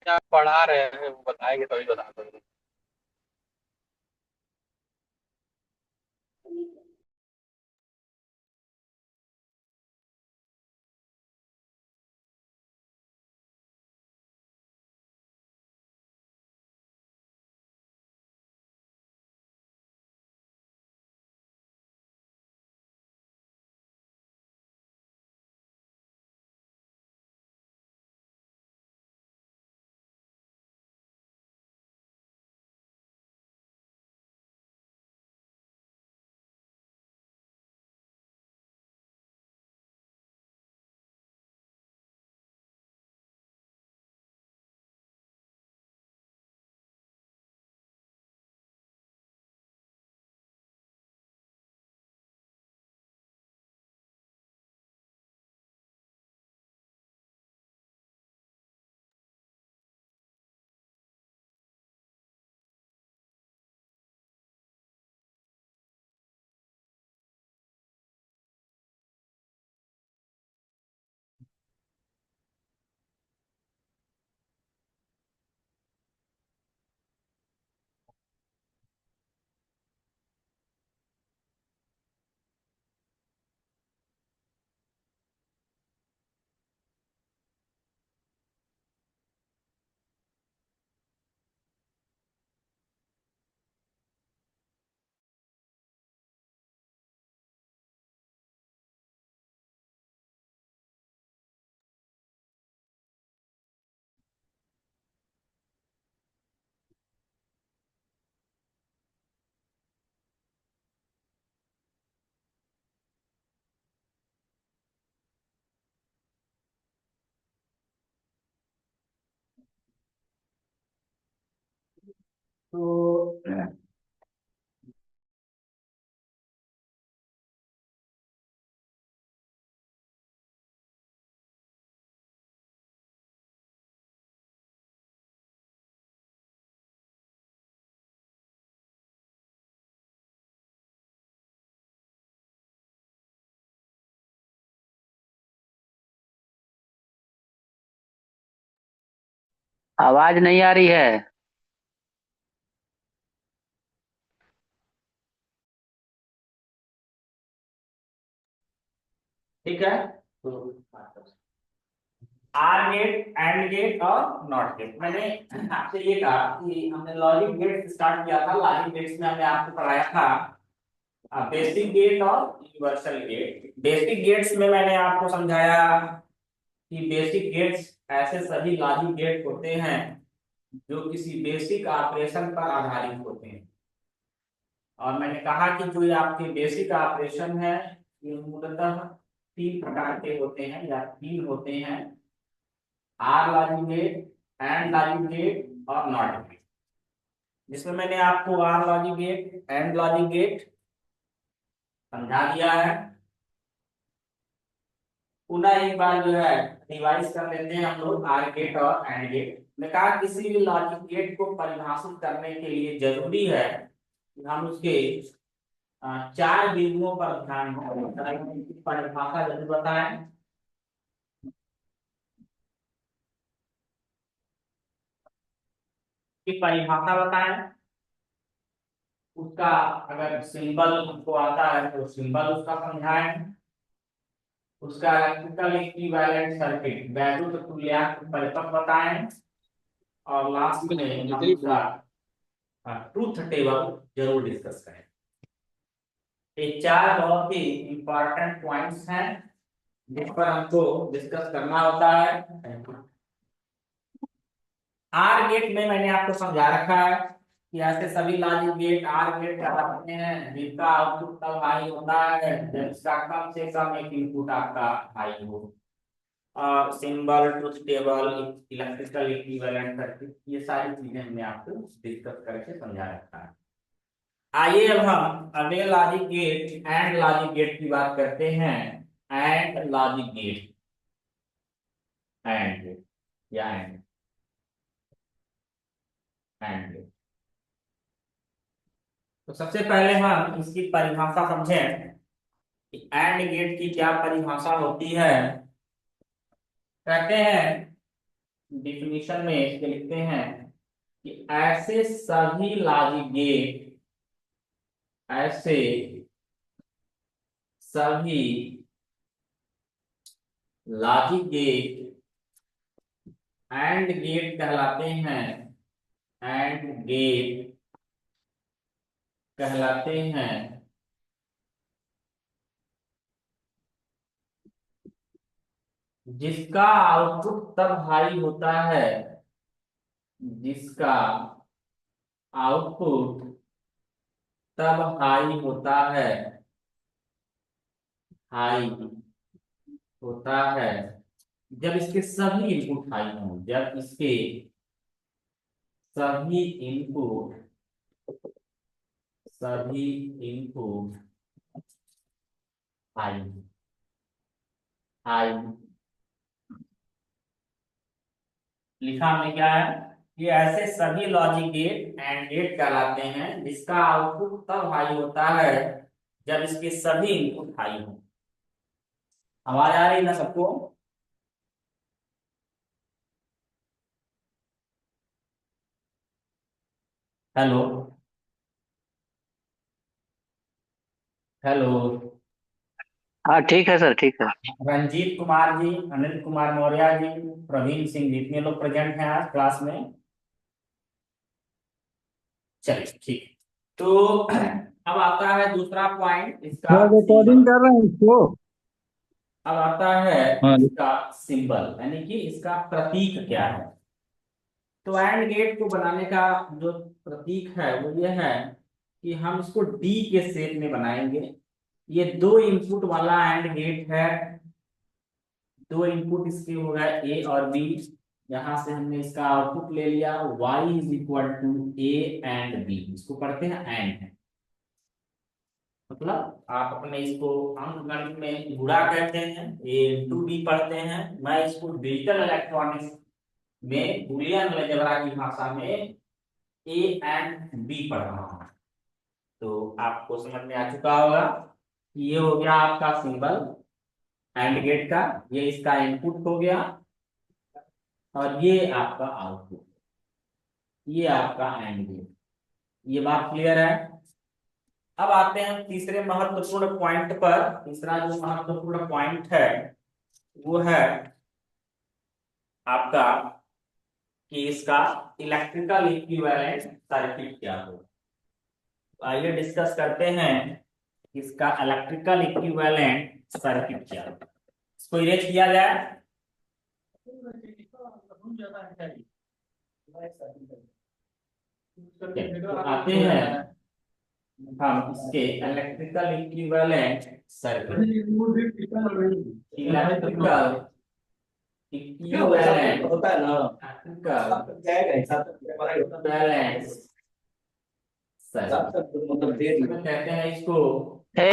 क्या पढ़ा रहे हैं वो बताएंगे तभी बता दो। तो आवाज नहीं आ रही है। ठीक है। तो आर गेट, एंड गेट और नॉट गेट, मैंने आपसे ये कहा कि हमने लॉजिक गेट स्टार्ट किया था। लॉजिक गेट्स में हमने आपको पढ़ाया था बेसिक गेट और यूनिवर्सल गेट। बेसिक गेट्स में मैंने आपको समझाया कि बेसिक गेट्स ऐसे सभी लॉजिक गेट होते हैं जो किसी बेसिक ऑपरेशन पर आधारित होते हैं। और मैंने कहा कि जो ये आपके बेसिक ऑपरेशन है ये मूलतः तीन प्रकार के होते हैं या तीन होते हैं: OR logic gate, and logic gate और नॉट गेट। जिसमें मैंने आपको OR logic gate, and logic gate समझा दिया है। पुनः एक बार जो है रिवाइज कर लेते हैं हम लोग आर गेट और एंड गेट। मैं कहा किसी भी लॉजिक गेट को परिभाषित करने के लिए जरूरी है कि हम उसके चार बिंदुओं पर ध्यान दें। परिभाषा जरूर बताएं कि परिभाषा बताएं उसका। अगर सिंबल हमको आता है तो सिंबल उसका समझाएं। उसका इलेक्ट्रिकल इक्विवेलेंट सर्किट वैद्युत तुल्यांक परिपथ बताएं। और लास्ट में हम उसका ट्रूथ टेबल जरूर डिस्कस करें। ये चार बहुत ही इंपॉर्टेंट पॉइंट्स हैं जिस पर हमको डिस्कस करना होता है। आर गेट में मैंने आपको समझा रखा है कि ऐसे सभी लॉजिक गेट आर गेट कहलाते हैं जिनका आउटपुट तब हाई होता है जब इसका कम से कम एक इनपुट आपका हाई हो। और symbol, truth table, electrical equivalent circuit, ये सारी चीजें हमने आपको डिस्कस करके समझा रखा है। आइए अब हम अगले logic gate and logic gate की बात करते हैं। And logic gate, and gate या एंड गेट। तो सबसे पहले हम इसकी परिभाषा समझें कि एंड गेट की क्या परिभाषा होती है। कहते हैं डिफिनीशन में इसके लिखते हैं कि ऐसे सभी लॉजिक गेट, ऐसे सभी लॉजिक गेट एंड गेट कहलाते हैं, एंड गेट कहलाते हैं जिसका आउटपुट तब हाई होता है, जिसका आउटपुट तब हाई होता है, हाई होता है जब इसके सभी इनपुट हाई हों, जब इसके सभी इनपुट, सभी इनपुट हाई, हाई। लिखा हमने क्या है कि ऐसे सभी लॉजिक गेट एंड गेट कहलाते हैं जिसका आउटपुट तब हाई होता है जब इसके सभी इनपुट हाई हों। आवाज आ रही ना सबको? Hello, hello. हाँ ठीक है सर, ठीक है। रंजीत कुमार जी, अनिल कुमार मौर्य जी, प्रवीण सिंह जी, इतने लोग प्रेजेंट हैं आज क्लास में। चलिए ठीक। तो अब आता है दूसरा पॉइंट इसका रिकॉर्डिंग सिंबल। कर रहे हैं इसको। अब आता है हाँ। इसका सिंबल, यानी कि इसका प्रतीक क्या है। तो एंड गेट को बनाने का जो प्रतीक है वो ये है कि हम इसको डी के शेप में बनाएंगे। ये दो इनपुट वाला एंड गेट है, दो इनपुट इसके हो गए ए और बी। यहां से हमने इसका आउटपुट ले लिया y is equal to A and B, इसको पढ़ते हैं एंड। मतलब आप अपने इसको अंकगणित में गुणा कहते हैं, ए इंटू बी पढ़ते हैं। मैं इसको डिजिटल इलेक्ट्रॉनिक्स में बूलियन अलजेब्रा की भाषा में ए एंड बी पढ़ रहा हूं। तो आपको समझ में आ चुका होगा कि ये हो गया आपका सिंबल एंड गेट का, ये इसका इनपुट हो गया और ये आपका आउटपुट, ये आपका एंड गेट। ये बात क्लियर है? अब आते हैं तीसरे महत्वपूर्ण पॉइंट पर। तीसरा जो महत्वपूर्ण पॉइंट है वो है आपका कि इसका इलेक्ट्रिकल इक्विवेलेंट सर्किट क्या हो। आइए डिस्कस करते हैं इसका इलेक्ट्रिकल इक्विवेलेंट सर्किट क्या हो। इसको इरेज किया जाए। तो आते हैं हम इसके electrical equivalent circuit. Electrical equivalent होता है ना, बैलेंस सर्किट मतलब कहते हैं इसको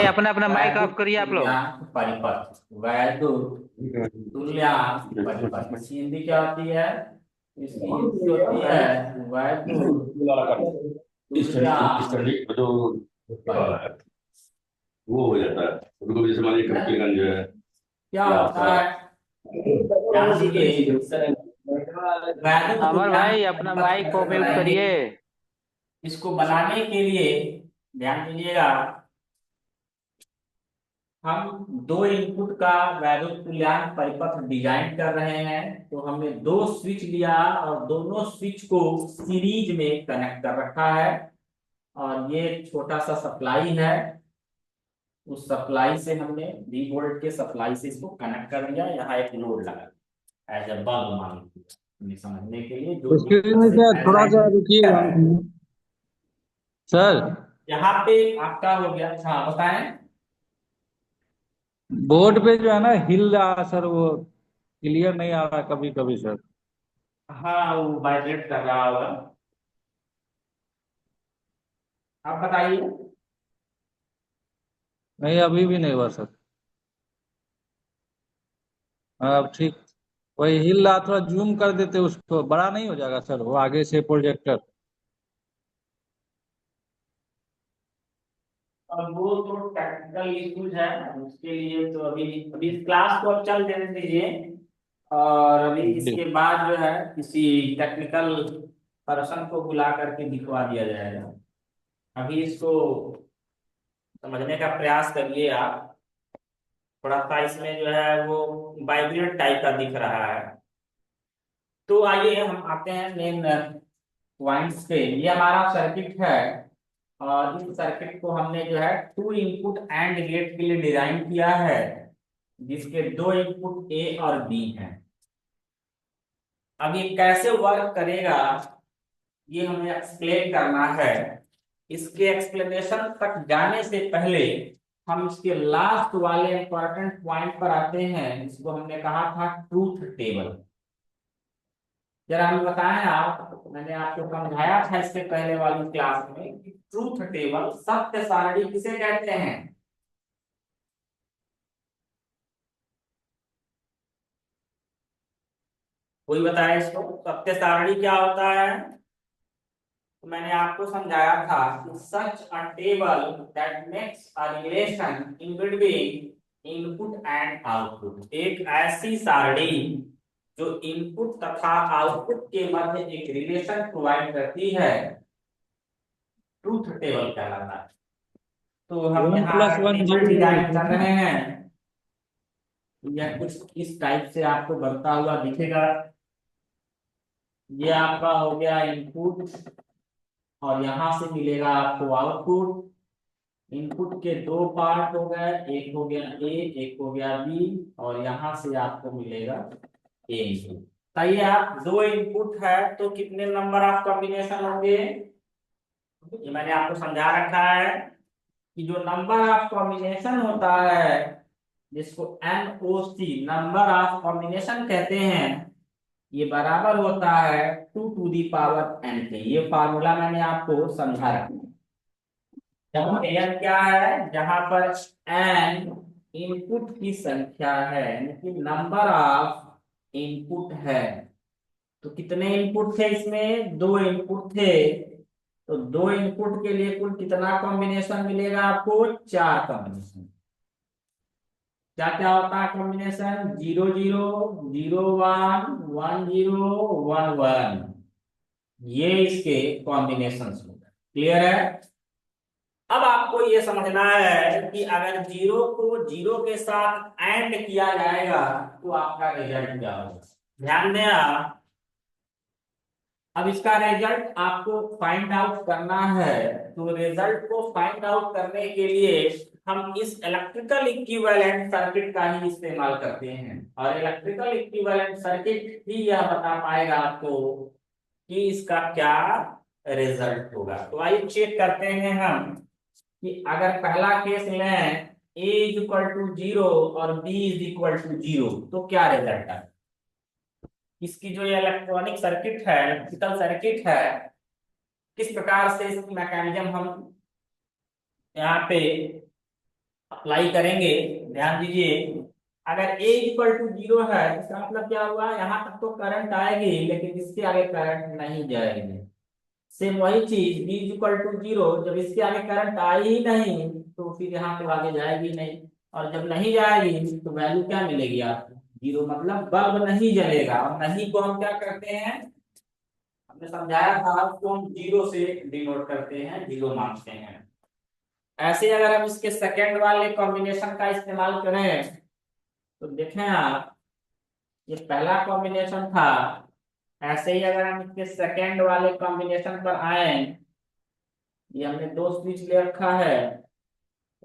अपना अपना माइक ऑफ करिए आप लोग। परिपथ, वैद्युत तुल्यांक परिपथ। हिंदी क्या होती है? इसकी हिंदी होती है वैद्युत तुल्यांक परिपथ। वो हो जाता है कभी कभी, जैसे मान लीजिए कपिलगंज जो है क्या होता है? ध्यान दीजिए, वैद्युत अमर तुल्यांक भाई अपना परिपथ माइक को कैसे म्यूट बनाएंगे? करिए। इसको बनाने के लिए ध्यान दीजिएगा, हम दो इनपुट का वैद्युत तुल्यांक परिपथ डिजाइन कर रहे हैं। तो हमने दो स्विच लिया और दोनों स्विच को सीरीज में कनेक्ट कर रखा है और ये छोटा सा सप्लाई है। उस सप्लाई से हमने 3 वोल्ट के सप्लाई से इसको कनेक्ट कर दिया। यहाँ एक लोड लगा एज ए बल्ब मान लीजिए, हमने समझने के लिए जो स्क्रीन में क्या, थोड़ा सा रुकिएगा सर। यहाँ पे आपका हो गया। हाँ बताएं। बोर्ड पे जो है ना हिल रहा है सर, वो क्लियर नहीं आ रहा कभी कभी सर। हाँ वो वाइब्रेट कर रहा होगा। आप बताइए। नहीं अभी भी नहीं हुआ सर। हाँ, अब ठीक। वही हिल रहा, थोड़ा जूम कर देते उसको, बड़ा नहीं हो जाएगा सर वो आगे से प्रोजेक्टर। अब वो तो टेक्निकल इश्यूज है, उसके लिए तो अभी अभी इस क्लास को अब चल देने दीजिए और अभी इसके बाद जो है किसी टेक्निकल पर्सन को बुला करके दिखवा दिया जाएगा। अभी इसको समझने का प्रयास करिए आप। थोड़ा सा इसमें जो है वो वाइब्रेट टाइप का दिख रहा है। तो आइए हम आते हैं मेन पॉइंट्स पे। ये हमारा सर्किट है और इस सर्किट को हमने जो है 2 इनपुट एंड गेट के लिए डिजाइन किया है, जिसके 2 इनपुट ए और बी हैं। अब ये कैसे वर्क करेगा ये हमें एक्सप्लेन करना है। इसके एक्सप्लेनेशन तक जाने से पहले हम इसके लास्ट वाले इंपॉर्टेंट पॉइंट पर आते हैं। इसको हमने कहा था ट्रूथ टेबल। जरा हमें बताएं आप, मैंने आपको समझाया था इससे पहले वाली क्लास में कि ट्रूथ टेबल, सत्य सारणी किसे कहते हैं? कोई बताए इसको, सत्य सारणी क्या होता है? तो मैंने आपको समझाया था कि such a table that makes a relation in between input and output. एक ऐसी सारणी जो इनपुट तथा आउटपुट के मध्य एक रिलेशन प्रोवाइड करती है, ट्रूथ टेबल कहलाता है। तो हम यहाँ अगर 1+1 टेबल 0 डिजाइन कर रहे हैं तो यह कुछ इस टाइप से आपको बनता हुआ दिखेगा। ये आपका हो गया इनपुट और यहां से मिलेगा आपको आउटपुट। इनपुट के 2 पार्ट हो गए, एक हो गया ए, एक हो गया बी, और यहां से आपको मिलेगा ए इनपुट। सही है। आप 2 इनपुट है तो कितने नंबर ऑफ कॉम्बिनेशन होंगे? ये मैंने आपको समझा रखा है कि जो नंबर ऑफ कॉम्बिनेशन होता है, जिसको NOC नंबर ऑफ कॉम्बिनेशन कहते हैं, ये बराबर होता है 2 टू दी पावर n के। ये फार्मूला मैंने आपको समझा रखा है। जहाँ n क्या है, जहां पर n इनपुट की संख्या है, यानी कि नंबर ऑफ इनपुट है। तो कितने इनपुट थे इसमें? 2 इनपुट थे। तो 2 इनपुट के लिए कुल कितना कॉम्बिनेशन मिलेगा आपको? 4 कॉम्बिनेशन। क्या क्या होता है कॉम्बिनेशन? 0 0 0 1 1 0 1 1। ये इसके कॉम्बिनेशन होंगे। क्लियर है? अब आपको ये समझना है कि अगर 0 को 0 के साथ एंड किया जाएगा तो आपका रिजल्ट क्या होगा। ध्यान दें आप। अब इसका रिजल्ट आपको फाइंड आउट करना है। तो रिजल्ट को फाइंड आउट करने के लिए हम इस इलेक्ट्रिकल इक्विवेलेंट सर्किट का ही इस्तेमाल करते हैं, और इलेक्ट्रिकल इक्विवेलेंट सर्किट ही यह बता पाएगा आपको कि इसका क्या रिजल्ट होगा। तो आइए चेक करते हैं हम कि अगर पहला केस लें a इज इक्वल टू 0 और b इज इक्वल टू 0 तो क्या रिजल्ट है। इसकी जो ये इलेक्ट्रॉनिक सर्किट है, इलेक्ट्रिकल सर्किट है, किस प्रकार से इसकी मैकेनिज्म हम यहाँ पे अप्लाई करेंगे। ध्यान दीजिए। अगर a इक्वल टू 0 है, इसका मतलब क्या हुआ, यहाँ तक तो करंट आएगी लेकिन इसके आगे करंट नहीं जाएगी। सेम वही चीज b इज इक्वल टू 0, जब इसके आगे करंट आई ही नहीं तो फिर यहाँ पे आगे जाएगी नहीं, और जब नहीं जाएगी तो वैल्यू क्या मिलेगी आपको? 0, मतलब बल्ब नहीं जलेगा। और नहीं को हम क्या करते हैं, हमने समझाया था, उसको हम 0 से डिनोट करते हैं, 0 मानते हैं। ऐसे अगर हम इसके सेकेंड वाले कॉम्बिनेशन का इस्तेमाल करें तो देखें आप, ये पहला कॉम्बिनेशन था। ऐसे ही अगर हम इसके सेकेंड वाले कॉम्बिनेशन पर आए, ये हमने 2 स्विच ले रखा है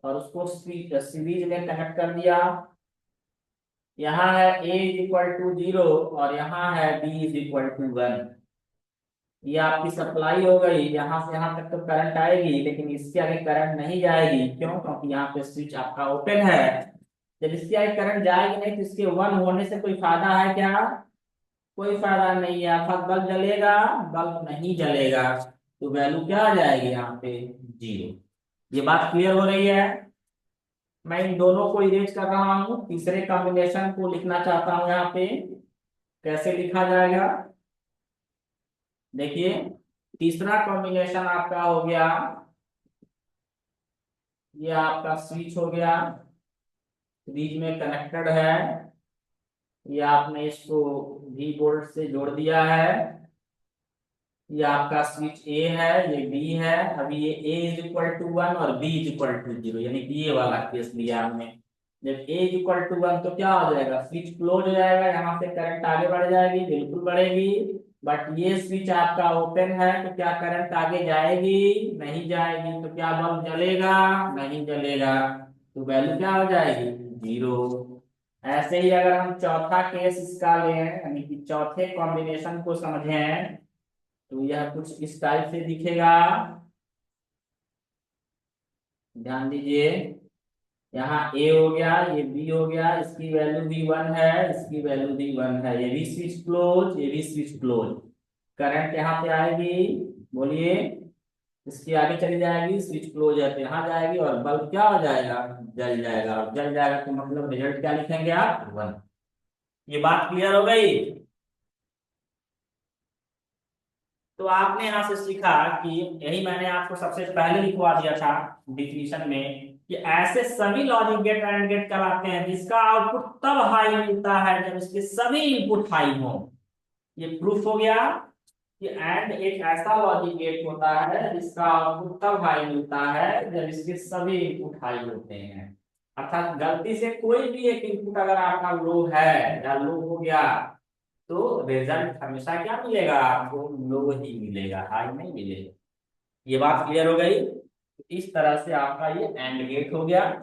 और उसको सीरीज में कनेक्ट कर दिया। यहाँ है a इज इक्वल टू 0 और यहाँ है b इज इक्वल टू 1। ये आपकी सप्लाई हो गई, यहाँ से यहाँ तक तो करंट आएगी लेकिन इसके आगे करंट नहीं जाएगी। क्यों? क्योंकि यहाँ पे स्विच आपका ओपन है। जब इसके आगे करंट जाएगी नहीं तो इसके 1 होने से कोई फायदा है क्या? कोई फायदा नहीं है। अर्थात बल्ब जलेगा? बल्ब नहीं जलेगा। तो वैल्यू क्या आ जाएगी यहाँ पे? 0। ये बात क्लियर हो रही है? मैं इन दोनों को इरेज कर रहा हूं, तीसरे कॉम्बिनेशन को लिखना चाहता हूं। यहाँ पे कैसे लिखा जाएगा? देखिए, तीसरा कॉम्बिनेशन आपका हो गया, ये आपका स्विच हो गया, सीरीज में कनेक्टेड है। ये आपने इसको V बोर्ड से जोड़ दिया है। ये आपका स्विच ए है, ये बी है। अभी ये A इज इक्वल टू 1 और B इज इक्वल टू 0, यानी कि ये वाला केस लिया हमने। जब A इज इक्वल टू 1 तो क्या हो जाएगा, स्विच क्लोज हो जाएगा, यहाँ से करंट आगे बढ़ जाएगी, बिल्कुल बढ़ेगी। बट ये स्विच आपका ओपन है तो क्या करंट आगे जाएगी, नहीं जाएगी। तो क्या बल्ब जलेगा, नहीं जलेगा। तो वैल्यू क्या हो जाएगी, 0। ऐसे ही अगर हम चौथा केस इसका लें, यानी कि चौथे कॉम्बिनेशन को समझें, तो यह कुछ इस टाइप से दिखेगा। ध्यान दीजिए, यहाँ ए हो गया, ये बी हो गया, इसकी वैल्यू भी 1 है, इसकी वैल्यू भी 1 है। ये भी स्विच क्लोज, ये भी स्विच क्लोज। करंट यहाँ पे आएगी, बोलिए, इसकी आगे चली जाएगी, स्विच क्लोज है तो यहाँ जाएगी, और बल्ब क्या हो जाएगा, जल जाएगा। और जल जाएगा तो मतलब रिजल्ट क्या लिखेंगे आप, 1। ये बात क्लियर हो गई। तो आपने यहां से सीखा कि यही मैंने आपको सबसे पहले लिखवा दिया था डिफिनीशन में, कि ऐसे सभी लॉजिक गेट एंड गेट कहलाते हैं जिसका आउटपुट तब हाई मिलता है जब इसके सभी इनपुट हाई हो। ये प्रूफ हो गया कि एंड एक ऐसा लॉजिक गेट होता है जिसका आउटपुट तब हाई मिलता है जब इसके सभी इनपुट हाई होते हैं। अर्थात गलती से कोई भी एक इनपुट अगर आपका लो है या लो हो गया तो रिजल्ट हमेशा क्या मिलेगा आपको, लो ही मिलेगा, हाई नहीं मिलेगा। ये बात क्लियर हो गई। इस तरह से आपका ये एंड गेट हो गया,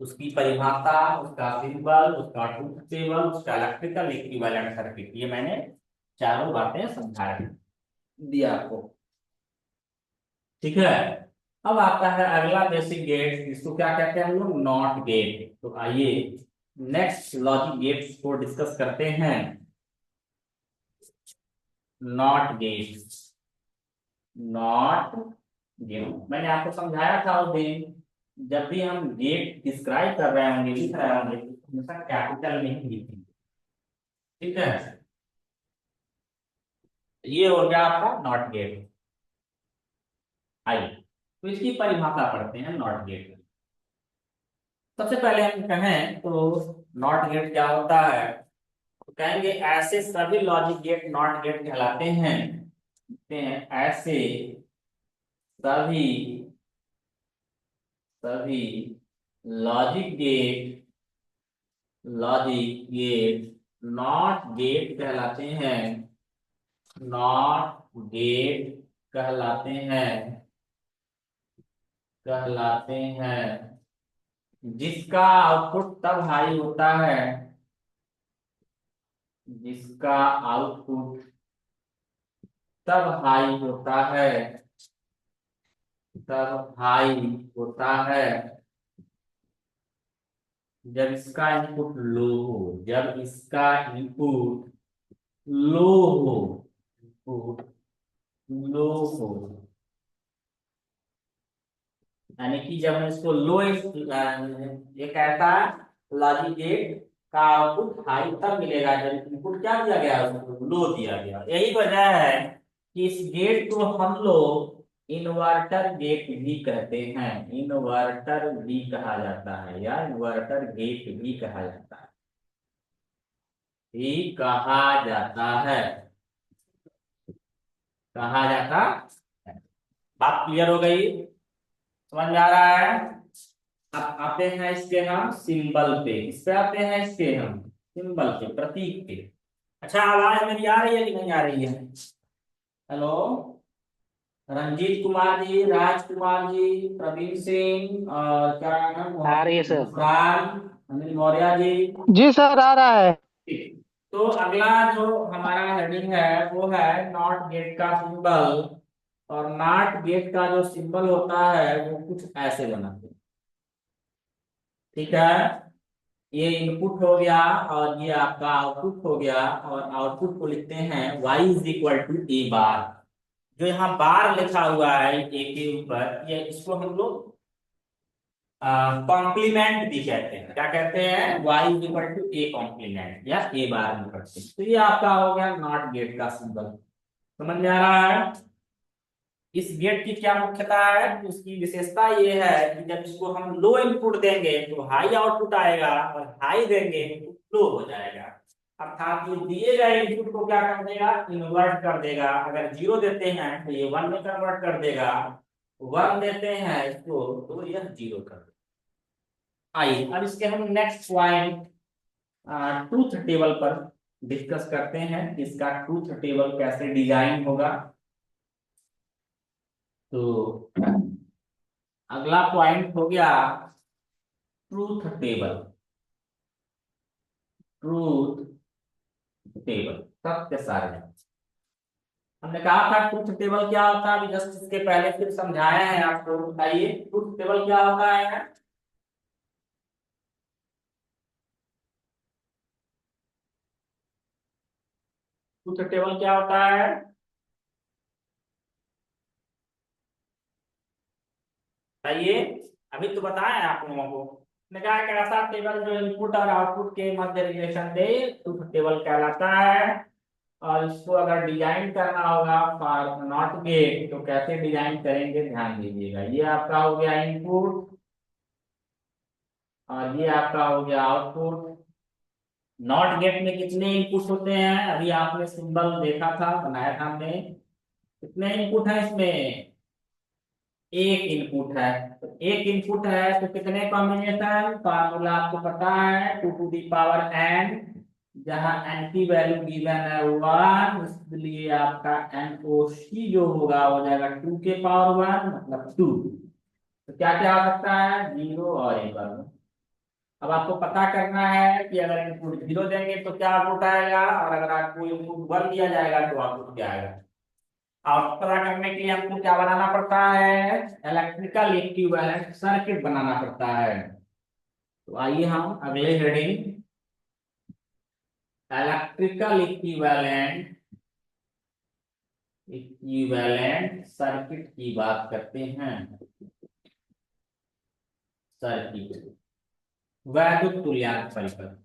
उसकी परिभाषा, उसका सिंबल, उसका ट्रूथ टेबल, उसका इलेक्ट्रिकल इक्विवेलेंट सर्किट, ये मैंने चारों बातें समझा दिया आपको। ठीक है। अब आता है अगला बेसिक गेट, इसको क्या कहते हैं हम लोग, नॉट गेट। तो आइए नेक्स्ट लॉजिक गेट्स को डिस्कस करते हैं। नॉट गेट, नॉट गेट मैंने आपको समझाया था उस दिन, जब भी हम गेट डिस्क्राइब कर रहे होंगे, लिख रहे होंगे, तो हमेशा कैपिटल में ही लिखेंगे। ठीक है, ये हो गया आपका नॉट गेट। आइए तो इसकी परिभाषा पढ़ते हैं नॉट गेट। सबसे पहले हम कहें तो नॉट गेट क्या होता है, तो कहेंगे ऐसे सभी लॉजिक गेट नॉट गेट कहलाते हैं। ऐसे सभी सभी लॉजिक गेट नॉट गेट कहलाते हैं, नॉट गेट कहलाते हैं जिसका आउटपुट तब हाई होता है, जिसका आउटपुट तब हाई होता है, तब हाई होता है जब इसका इनपुट लो हो, जब इसका इनपुट लो हो, इनपुट लो हो, यानी कि जब हम इसको लो, एक ऐसा लॉजिक गेट का आउटपुट हाई तब मिलेगा जब इनपुट क्या दिया गया, उसको लो दिया गया। यही वजह है कि इस गेट को हम लोग इन्वर्टर गेट भी कहते हैं, इन्वर्टर भी कहा जाता है, या इन्वर्टर गेट भी कहा जाता है, भी कहा जाता है, कहा जाता है। बात क्लियर हो गई, समझ में आ रहा है। अब आते हैं इसके हम सिंबल पे, इस पे आते हैं इसके हम सिंबल पे, प्रतीक पे। अच्छा, आवाज मेरी आ रही है कि नहीं आ रही है? हेलो, रंजीत कुमार जी, राजकुमार जी, प्रवीण सिंह, और क्या नाम है, आ रही है सर। अनिल मौर्य जी। जी सर, आ रहा है। ठीक। तो अगला जो हमारा हेडिंग है वो है नॉट गेट का सिंबल। और नॉट गेट का जो सिंबल होता है वो कुछ ऐसे बनाते हैं। ठीक है, ये इनपुट हो गया और ये आपका आउटपुट हो गया, और आउटपुट को लिखते हैं y इज इक्वल टू ए बार। जो यहाँ बार लिखा हुआ है ए के ऊपर, ये इसको हम लोग कॉम्प्लीमेंट भी कहते हैं। क्या कहते हैं, y is equal to A complement या ए बार में करते हैं। तो ये आपका हो गया नॉट गेट का सिंबल। समझ में आ रहा है? इस गेट की क्या मुख्यता है, उसकी विशेषता ये है कि जब इसको हम लो इनपुट देंगे तो हाई आउटपुट आएगा, और हाई देंगे तो फ्लो हो जाएगा। अर्थात ये दिए गए इनपुट को क्या कर देगा, इन्वर्ट कर देगा। अगर 0 देते हैं तो ये 1 में कन्वर्ट कर देगा, 1 देते हैं इसको तो यह 0 कर देगा। आइए अब इसके हम नेक्स्ट पॉइंट ट्रूथ टेबल पर डिस्कस करते हैं, इसका ट्रूथ टेबल कैसे डिजाइन होगा। तो अगला पॉइंट हो गया ट्रूथ टेबल। ट्रूथ टेबल सत्य सारणी। हमने कहा था ट्रूथ टेबल क्या होता है, अभी जस्ट इसके पहले फिर समझाया है आपको। बताइए ट्रूथ टेबल क्या होता है। ट्रूथ टेबल क्या होता है, बताइए। अभी तो बताया आप लोगों को, मैंने कहा एक ऐसा टेबल जो इनपुट और आउटपुट के मध्य रिलेशन दे, ट्रूथ टेबल कहलाता है। और इसको अगर डिजाइन करना होगा फॉर नॉट गेट तो कैसे डिजाइन करेंगे, ध्यान दीजिएगा। ये आपका हो गया इनपुट और ये आपका हो गया आउटपुट। नॉट गेट में कितने इनपुट होते हैं, अभी आपने सिंबल देखा था, बनाया था हमने। कितने इनपुट है इसमें, एक इनपुट है। तो एक इनपुट है तो कितने कॉम्बिनेशन, फार्मूला आपको पता है 2 टू दी पावर n, जहां n की वैल्यू गिवन है 1, इसलिए आपका NOC जो होगा हो जाएगा 2 के पावर 1 मतलब 2। तो क्या क्या हो सकता है, 0 और 1। अब आपको पता करना है कि अगर इनपुट 0 देंगे तो क्या आउटपुट आएगा, और अगर आपको इनपुट 1 दिया जाएगा तो आउटपुट क्या आएगा। आउटपुट पता करने के लिए हमको क्या बनाना पड़ता है, इलेक्ट्रिकल इक्विवेलेंट सर्किट बनाना पड़ता है। तो आइए हम अगले heading electrical equivalent equivalent circuit की बात करते हैं। सर्किट वैद्युत तुल्यांक परिपथ,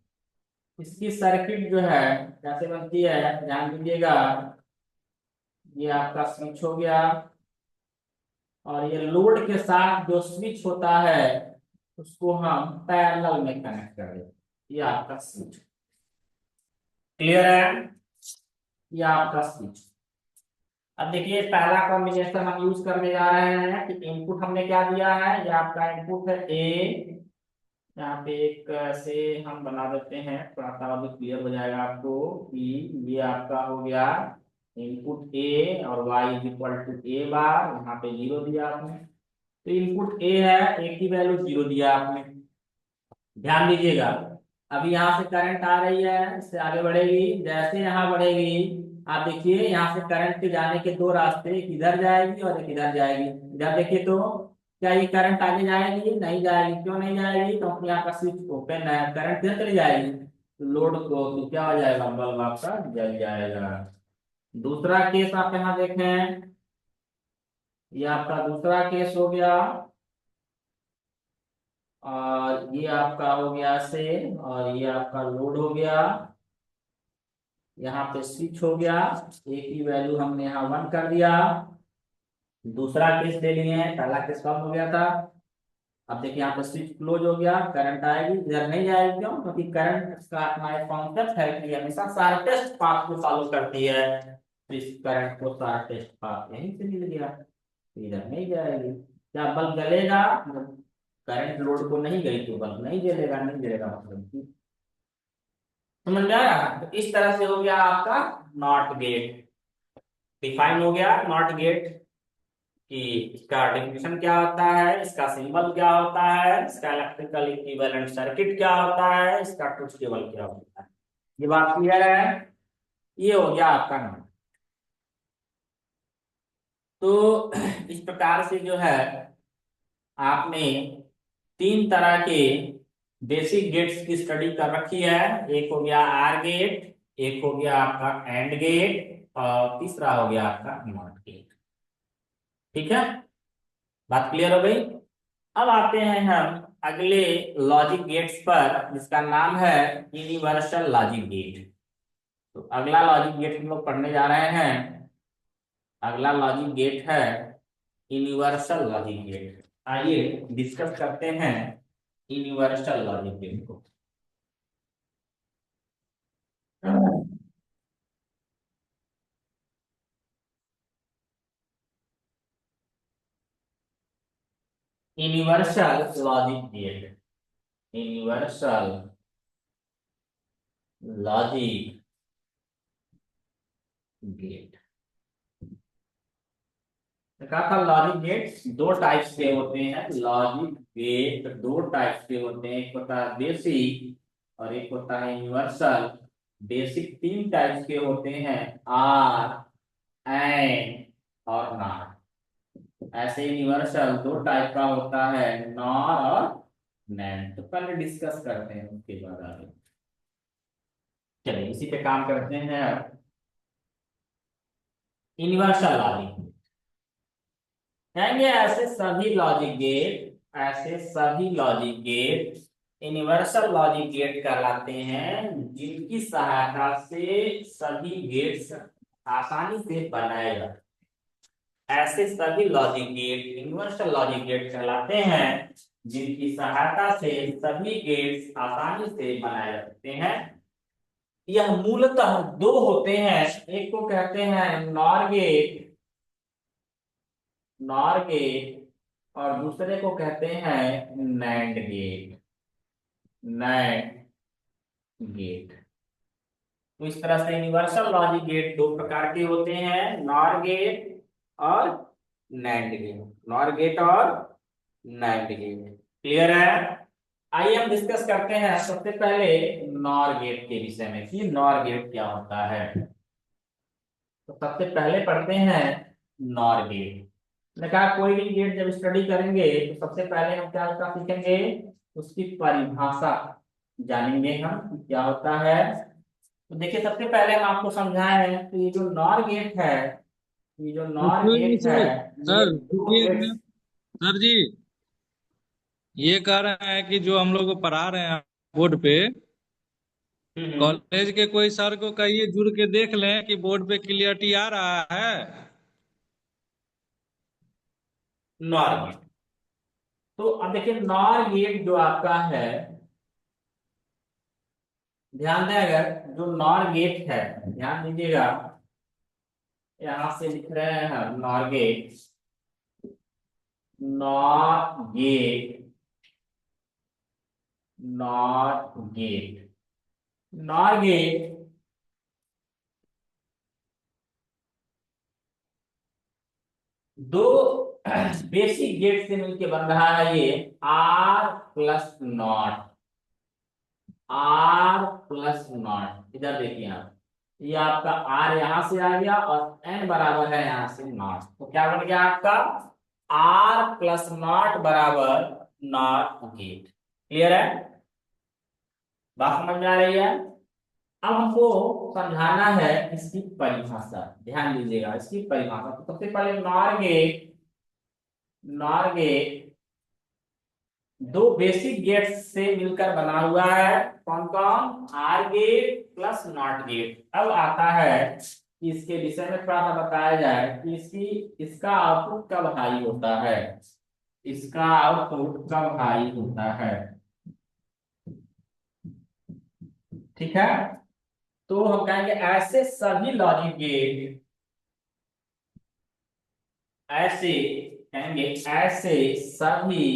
इसकी सर्किट जो है कैसे बनती है, ध्यान दीजिएगा। ये आपका स्विच हो गया और ये लोड के साथ जो स्विच होता है उसको हम पैरेलल में कनेक्ट कर देते, ये आपका स्विच। क्लियर है, ये आपका स्विच। अब देखिए पहला कॉम्बिनेशन हम यूज करने जा रहे हैं कि इनपुट हमने क्या दिया है, ये आपका इनपुट है ए। यहाँ पे एक से हम बना देते हैं, थोड़ा सा और क्लियर हो जाएगा आपको कि ये आपका हो गया इनपुट ए और y इज इक्वल टू ए बार, यहाँ पे 0 दिया आपने। तो इनपुट ए है, ए की वैल्यू 0 दिया आपने। ध्यान दीजिएगा, अभी यहाँ से करंट आ रही है, इससे आगे बढ़ेगी। जैसे यहाँ बढ़ेगी आप देखिए, यहाँ से करंट के जाने के दो रास्ते, एक इधर जाएगी और एक इधर जाएगी। इधर देखिए तो क्या ये करंट आगे जाएगी, नहीं जाएगी। क्यों नहीं जाएगी, क्योंकि यहाँ का स्विच ओपन है, करंट इधर चली जाएगी लोड को, तो क्या हो जाएगा, बल्ब आपका जल जाएगा। दूसरा केस आप यहाँ देखें, ये आपका दूसरा केस हो गया और ये आपका हो गया से, और ये आपका लोड हो गया। यहाँ पे स्विच हो गया, ए की वैल्यू हमने यहाँ 1 कर दिया। दूसरा केस ले लिए हैं, पहला केस कम हो गया था। अब देखिए यहाँ पे स्विच क्लोज हो गया, करंट आएगी, इधर नहीं जाएगी। क्यों, क्योंकि करंट का अपना एक कॉन्सेप्ट है कि हमेशा शार्टेस्ट पाथ को फॉलो करती है। तो इस करंट को शार्टेस्ट पाथ यहीं से मिल गया, तो इधर नहीं जाएगी। क्या बल्ब जलेगा, करंट लोड को नहीं गई तो बल्ब नहीं जलेगा, नहीं जलेगा मतलब। समझ में आया। तो इस तरह से हो गया आपका नॉट गेट डिफाइन हो गया। नॉट गेट कि इसका डेफिनेशन क्या होता है, इसका सिंबल क्या होता है, इसका इलेक्ट्रिकल इक्विवेलेंट सर्किट क्या होता है, इसका ट्रूथ टेबल क्या होता है। ये बात क्लियर है, ये हो गया आपका नॉट। तो इस प्रकार से जो है आपने 3 तरह के बेसिक गेट्स की स्टडी कर रखी है। एक हो गया आर गेट, एक हो गया आपका एंड गेट, और तीसरा हो गया आपका नॉट गेट। ठीक है, बात क्लियर हो गई। अब आते हैं हम अगले लॉजिक गेट्स पर, जिसका नाम है यूनिवर्सल लॉजिक गेट। तो अगला लॉजिक गेट हम लोग पढ़ने जा रहे हैं। अगला लॉजिक गेट है यूनिवर्सल लॉजिक गेट। आइए डिस्कस करते हैं यूनिवर्सल लॉजिक गेट को। Universal logic gate, universal logic gate. कहा था लॉजिक गेट दो टाइप्स के होते हैं, लॉजिक गेट दो टाइप्स के होते हैं, एक होता है बेसिक और एक होता है यूनिवर्सल। बेसिक तीन टाइप्स के होते हैं, आर, एंड और नॉट। ऐसे यूनिवर्सल दो टाइप का होता है, नॉर और नैंड। तो पहले डिस्कस करते हैं, उसके बाद आगे चलिए इसी पे काम करते हैं। यूनिवर्सल लॉजिक कहेंगे ऐसे सभी लॉजिक गेट, ऐसे सभी logic gate universal logic gate कहलाते हैं, जिनकी सहायता से सभी गेट्स आसानी से बनाए जाते हैं। ऐसे सभी logic gate universal logic gate कहलाते हैं, जिनकी सहायता से सभी गेट्स आसानी से बनाए जा सकते हैं। यह मूलतः दो होते हैं, एक को कहते हैं नॉर गेट, नॉर गेट, और दूसरे को कहते हैं नैंड गेट, नैंड गेट। तो इस तरह से यूनिवर्सल लॉजिक गेट दो प्रकार के होते हैं, नॉर गेट और नैंड गेट, नॉर गेट और नैंड गेट। क्लियर है? आइए हम डिस्कस करते हैं सबसे पहले नॉर गेट के विषय में कि नॉर गेट क्या होता है। तो सबसे पहले पढ़ते हैं नॉर गेट। मैंने कहा कोई भी गेट जब स्टडी करेंगे तो सबसे पहले हम क्या क्या सीखेंगे, उसकी परिभाषा जानेंगे हम कि क्या होता है। तो देखिए सबसे पहले हम आपको समझाए हैं कि ये जो नॉर गेट है, ये जो नॉर रुकिए गेट है, सर, ये सर दो रुकिए गेट्स। सर जी। ये कह रहे हैं कि जो हम लोग को पढ़ा रहे हैं बोर्ड पे, हम्म, कॉलेज के कोई सर को कहिए जुड़ के देख लें कि बोर्ड पे क्लियरिटी आ रहा है। Nor gate. तो अब देखिए नॉर गेट जो आपका है, ध्यान दें, अगर जो नॉर गेट है, ध्यान दीजिएगा, यहां से लिख रहे हैं हम nor gate, nor gate, nor gate, nor gate दो बेसिक गेट से मिलके बन रहा है, ये or plus not, or plus not. इधर देखिए आप, ये आपका आर यहां से आ गया और एन बराबर है यहां से नॉट, तो क्या बन गया आपका आर प्लस नॉट बराबर नॉट गेट। क्लियर है? बात समझ में आ रही है? अब हमको समझाना है इसकी परिभाषा, ध्यान दीजिएगा इसकी परिभाषा। तो सबसे पहले नॉर गेट, नॉर गेट दो बेसिक गेट्स से मिलकर बना हुआ है, कौन कौन, or gate plus not gate. अब आता है कि इसके विषय में थोड़ा सा बताया जाए कि इसका आउटपुट कब हाई होता है, इसका आउटपुट कब हाई होता है। ठीक है? तो हम कहेंगे ऐसे सभी लॉजिक गेट, ऐसे कहेंगे ऐसे सभी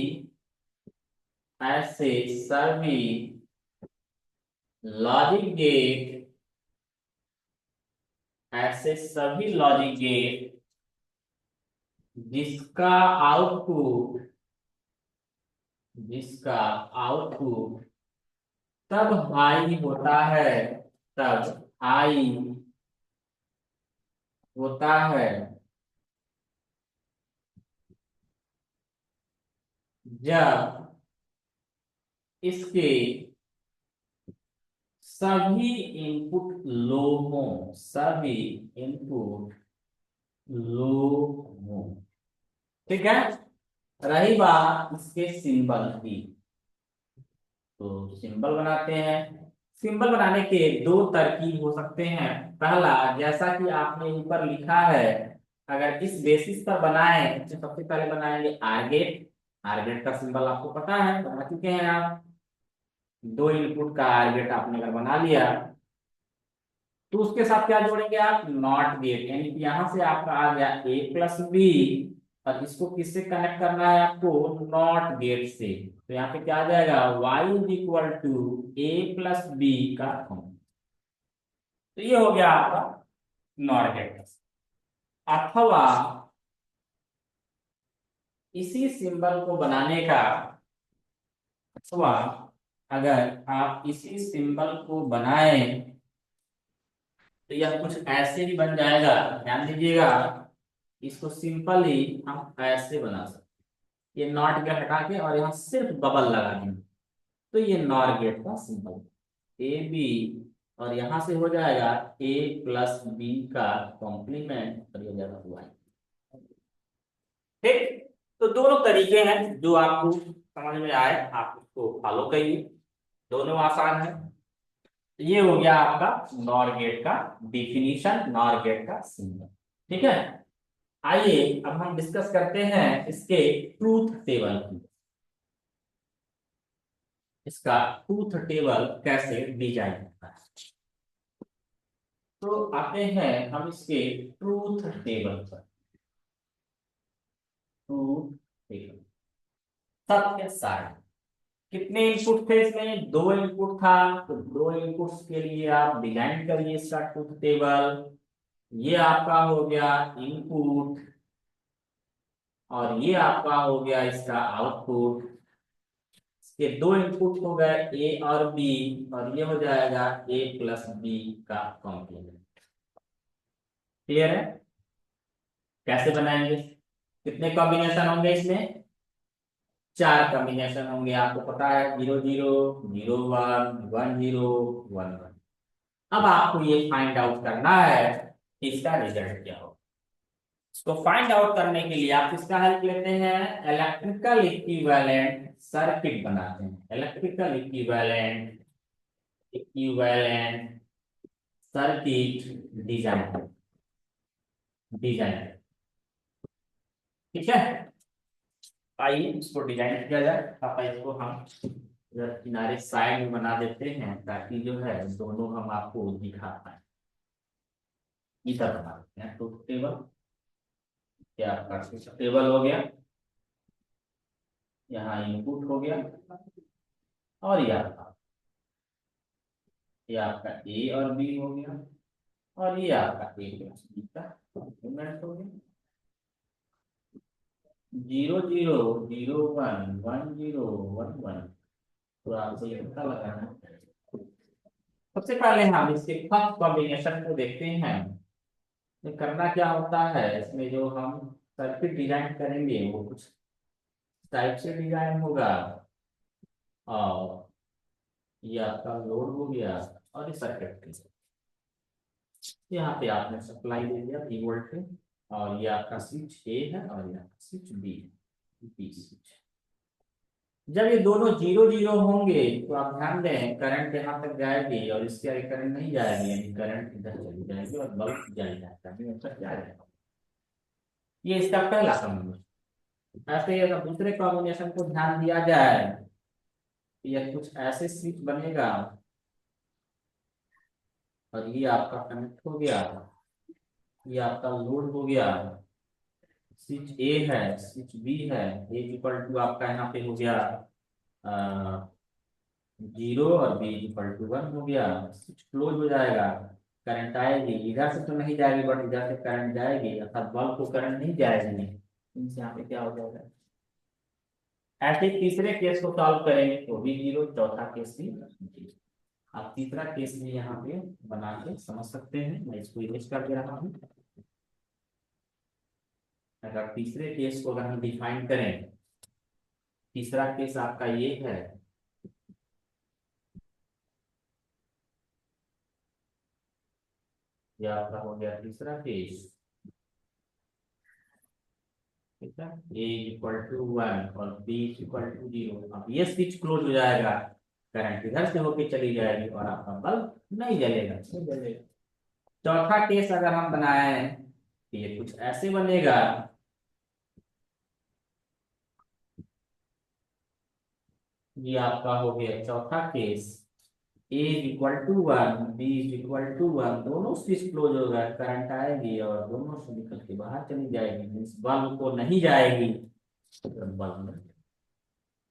लॉजिक गेट, ऐसे सभी लॉजिक गेट जिसका आउटपुट, जिसका आउटपुट तब हाई होता है, तब हाई होता है जब इसके सभी इनपुट लो हो, सभी इनपुट लो हो। ठीक है? रही बात इसके सिंबल की, तो सिंबल बनाते हैं। सिंबल बनाने के दो तरकीब हो सकते हैं। पहला, जैसा कि आपने ऊपर लिखा है, अगर इस बेसिस पर बनाए तो सबसे पहले बनाएंगे आर गेट। आर गेट का सिंबल आपको पता है, बना चुके हैं आप। दो इनपुट का आर गेट आपने अगर बना लिया तो उसके साथ क्या जोड़ेंगे आप, नॉट गेट, यानी कि यहां से आपका आ गया ए प्लस बी और इसको किससे कनेक्ट करना है आपको, नॉट गेट से। तो यहाँ पे क्या आ जाएगा, y is equal to A plus B का फॉर्म। तो ये हो गया आपका नॉट गेट। अथवा इसी सिंबल को बनाने का, अथवा अगर आप इसी सिंबल को बनाएं तो यह कुछ ऐसे भी बन जाएगा। ध्यान दीजिएगा, इसको सिंपली हम ऐसे बना सकते हैं। ये नॉट गेट हटा के और यहाँ सिर्फ बबल लगा देंगे, तो ये नॉट गेट का सिंबल ए बी, और यहां से हो जाएगा ए प्लस बी का कॉम्प्लीमेंट, और ये हो जाएगा वाई। ठीक, तो दोनों तरीके हैं जो आपको समझ में आए आप उसको फॉलो करिए, दोनों आसान है। ये हो गया आपका नॉर गेट का डिफिनीशन, नॉर गेट का सिंबल। ठीक है, आइए अब हम डिस्कस करते हैं इसके ट्रूथ टेबल की। इसका ट्रूथ टेबल कैसे डिजाइन होता है, तो आते हैं हम इसके ट्रूथ टेबल पर। ट्रूथ टेबल, सत्य सारणी। कितने इनपुट थे इसमें, 2 इनपुट था, तो 2 इनपुट्स के लिए आप डिजाइन करिए इसका ट्रूथ टेबल। ये आपका हो गया इनपुट, और ये आपका हो गया इसका आउटपुट। इसके 2 इनपुट हो गए ए और बी, और ये हो जाएगा ए प्लस बी का कॉम्प्लीमेंट। क्लियर है, कैसे बनाएंगे, कितने कॉम्बिनेशन होंगे इसमें, 4 कॉम्बिनेशन होंगे। आपको पता है 0 0 0 1 1 0 1 1। अब आपको ये फाइंड आउट करना है कि इसका रिजल्ट क्या हो। इसको फाइंड आउट करने के लिए आप किसका हेल्प लेते हैं, इलेक्ट्रिकल इक्विवेलेंट सर्किट बनाते हैं। Electrical equivalent equivalent circuit design, design. ठीक है, आइए इसको डिजाइन किया जाए। पापा इसको हम इधर किनारे साइड में बना देते हैं ताकि जो है दोनों हम आपको दिखा पाए। इधर बना देते हैं ट्रूथ टेबल। क्या आपका टेबल हो गया, यहाँ इनपुट हो गया, और ये आपका ए और बी हो गया, और ये आपका ए प्लस बी का कॉम्प्लीमेंट हो गया। 0 0 0 1 1 0 1 1। तो आपको ये पता लगाना है। सबसे पहले हम इसके फर्स्ट कॉम्बिनेशन को देखते हैं। तो करना क्या होता है, इसमें जो हम सर्किट डिजाइन करेंगे वो कुछ टाइप से डिजाइन होगा, और ये आपका लोड हो गया, और ये सर्किट यहाँ पे आपने सप्लाई दे दिया 3 वोल्ट पे, और ये आपका स्विच ए है और ये आपका स्विच बी है, बी स्विच। जब ये दोनों 0 0 होंगे तो आप ध्यान दें करंट यहाँ तक जाएगी, और इसके आगे करंट नहीं जाएगी, यानी करंट इधर चली जाएगी और बल्ब जल जाता है। ये इसका पहला कॉम्बिनेशन। ऐसे ही अगर दूसरे कॉम्बिनेशन को ध्यान दिया जाए, यह कुछ ऐसे स्विच बनेगा, और ये आपका कनेक्ट हो गया, ये आपका लोड हो गया, स्विच ए है, स्विच बी है, ए इक्वल टू आपका यहाँ पे हो गया 0 और बी इक्वल टू 1 हो गया। स्विच क्लोज हो जाएगा, करंट आएगी, इधर से तो नहीं जाएगी बट इधर से करंट जाएगी, अर्थात बल्ब को करंट नहीं जाएगी, इनसे यहाँ पे क्या हो जाएगा। ऐसे तीसरे केस को सॉल्व करेंगे तो भी 0, चौथा केस भी 0। आप तीसरा केस भी यहाँ पे बना के समझ सकते हैं, मैं इसको इरेज कर दे रहा हूँ। अगर तीसरे केस को अगर हम डिफाइन करें, तीसरा केस आपका ये है, ये आपका हो गया तीसरा केस। ठीक है, ए इक्वल टू 1 और बी इक्वल टू 0। अब ये स्विच क्लोज हो जाएगा, करंट इधर से होके चली जाएगी, और आपका बल्ब नहीं जलेगा, नहीं जलेगा। चौथा केस अगर हम बनाए तो ये कुछ ऐसे बनेगा, ये आपका हो गया चौथा केस। A is equal to 1, B is equal to 1, दोनों स्विच क्लोज हो गए, करंट आएगी और दोनों से निकल के बाहर चली जाएगी, मींस बल्ब को नहीं जाएगी, तो बल्ब नहीं।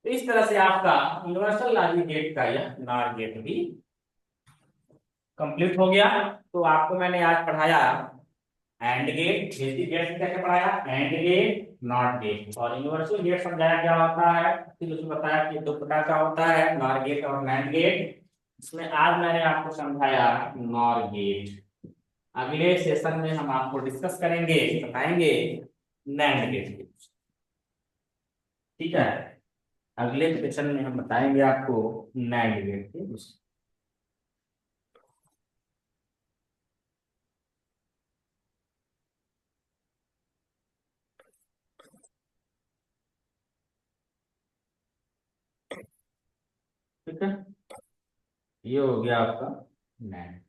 तो इस तरह से आपका यूनिवर्सल लॉजिक गेट का यह नॉर गेट भी कंप्लीट हो गया। तो आपको मैंने आज पढ़ाया एंड गेट, बेसिक गेट में क्या पढ़ाया, एंड गेट, नॉट गेट, और यूनिवर्सल गेट समझाया क्या होता है, फिर उसमें बताया कि दो प्रकार का होता है, नॉर गेट और नैंड गेट। इसमें आज मैंने आपको समझाया नॉर गेट। अगले सेशन में हम आपको डिस्कस करेंगे, बताएंगे नैंड गेट। ठीक है, अगले सेशन में हम बताएंगे आपको नैंड गेट के। ठीक है, ये हो गया आपका नैंड।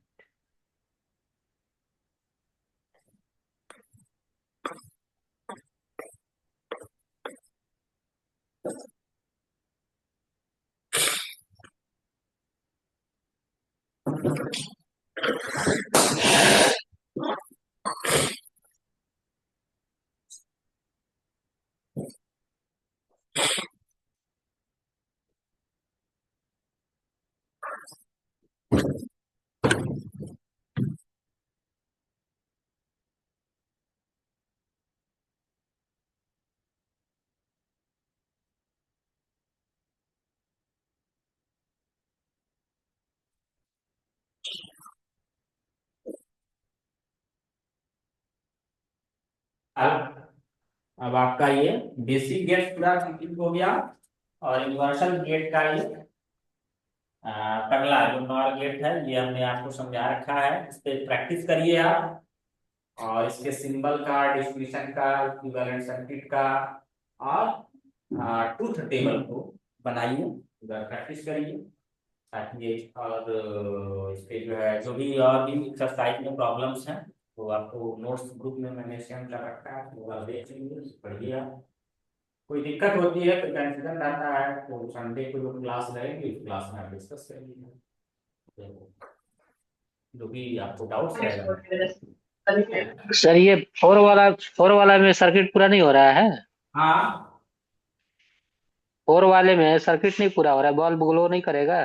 अब आपका ये बेसिक गेट पूरा कंप्लीट हो गया, और यूनिवर्सल गेट का ये पहला जो नॉर गेट है ये हमने आपको समझा रखा है, इस पे प्रैक्टिस करिए आप, और इसके सिंबल का, डिस्ट्रीब्यूशन का, इक्विवेलेंट सर्किट का, और ट्रूथ टेबल को बनाइए, प्रैक्टिस करिए ताकि ये, और इस पे जो है जो भी और भी एक्सरसाइज में प्रॉब्लम्स हैं तो आपको नोट्स ग्रुप में मैंने सेंड कर रखा है, वो आप देख लीजिए, पढ़िए आप। कोई दिक्कत होती है तो कंफ्यूजन रहता है तो संडे को जो क्लास रहेगी उस क्लास में आप डिस्कस कर लीजिए, जो भी आपको डाउट्स रहेगा। सर ये फोर वाला में सर्किट पूरा नहीं हो रहा है। हाँ, फोर वाले में सर्किट नहीं पूरा हो रहा है, बल्ब ग्लो नहीं करेगा।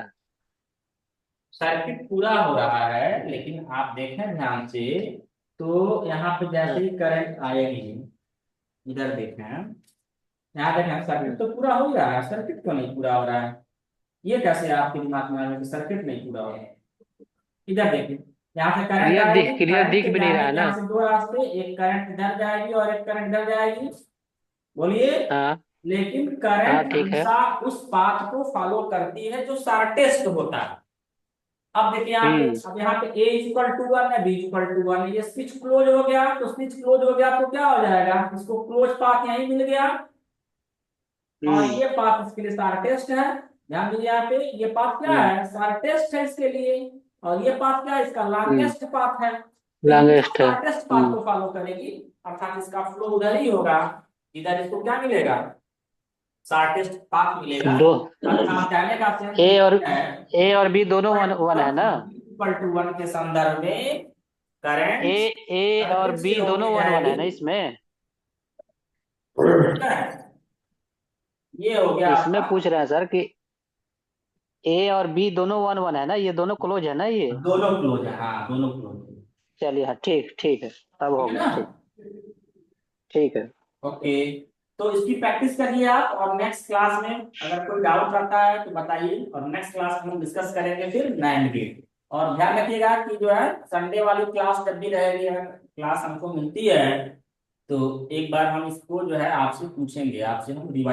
सर्किट पूरा हो रहा है, लेकिन आप देखें ध्यान से तो यहाँ पे जैसे ही करंट आएगी, इधर देखें, यहाँ देखें सर्किट तो पूरा हो रहा है, सर्किट क्यों नहीं पूरा हो रहा है, ये कैसे आपके दिमाग में आ रहा है कि सर्किट नहीं पूरा हो रहा है। इधर देखिए, यहाँ से करंट आएगी, क्लियर करंट दिख के भी नहीं जाने रहा है के ना। यहाँ से दो रास्ते, एक करंट इधर जाएगी और एक करंट इधर जाएगी, बोलिए। हाँ लेकिन हाँ करंट ठीक है। हमेशा उस पाथ को फॉलो करती है जो शॉर्टेस्ट होता है। अब देखिए यहाँ पे, अब यहाँ पे a इक्वल टू 1 है, b इक्वल टू 1 है, ये स्विच क्लोज हो गया, तो स्विच क्लोज हो गया तो क्या हो जाएगा, इसको क्लोज पाथ यहीं मिल गया, और ये पाथ इसके लिए शॉर्टेस्ट है। ध्यान दीजिए यहाँ पे, ये पाथ क्या है, शॉर्टेस्ट है इसके लिए, और ये पाथ क्या है, इसका लॉन्गेस्ट पाथ है, तो लॉन्गेस्ट है। शॉर्टेस्ट पाथ को फॉलो करेगी, अर्थात इसका फ्लो उधर ही होगा, इधर इसको क्या मिलेगा, शॉर्टेस्ट पाथ मिलेगा। दो अर्थात कहने का सेंस ए और बी दोनों वन है ना। इक्वल टू 1 के संदर्भ में करंट ए और बी दोनों वन है ना इसमें। ये हो गया इसमें आपका, पूछ रहे हैं सर कि ए और बी दोनों वन है ना, ये दोनों क्लोज है ना ये। दोनों क्लोज है, हाँ दोनों क्लोज है। चलिए हाँ, ठीक ठीक है, अब हो गया, ठीक ठीक है। ओके, तो इसकी प्रैक्टिस करिए आप, और नेक्स्ट क्लास में अगर कोई डाउट रहता है तो बताइए, और नेक्स्ट क्लास में हम डिस्कस करेंगे फिर नैंड गेट। और ध्यान रखिएगा कि जो है संडे वाली क्लास जब भी रहेगी, क्लास हमको मिलती है तो एक बार हम इसको जो है आपसे पूछेंगे, आपसे हम रिवाइज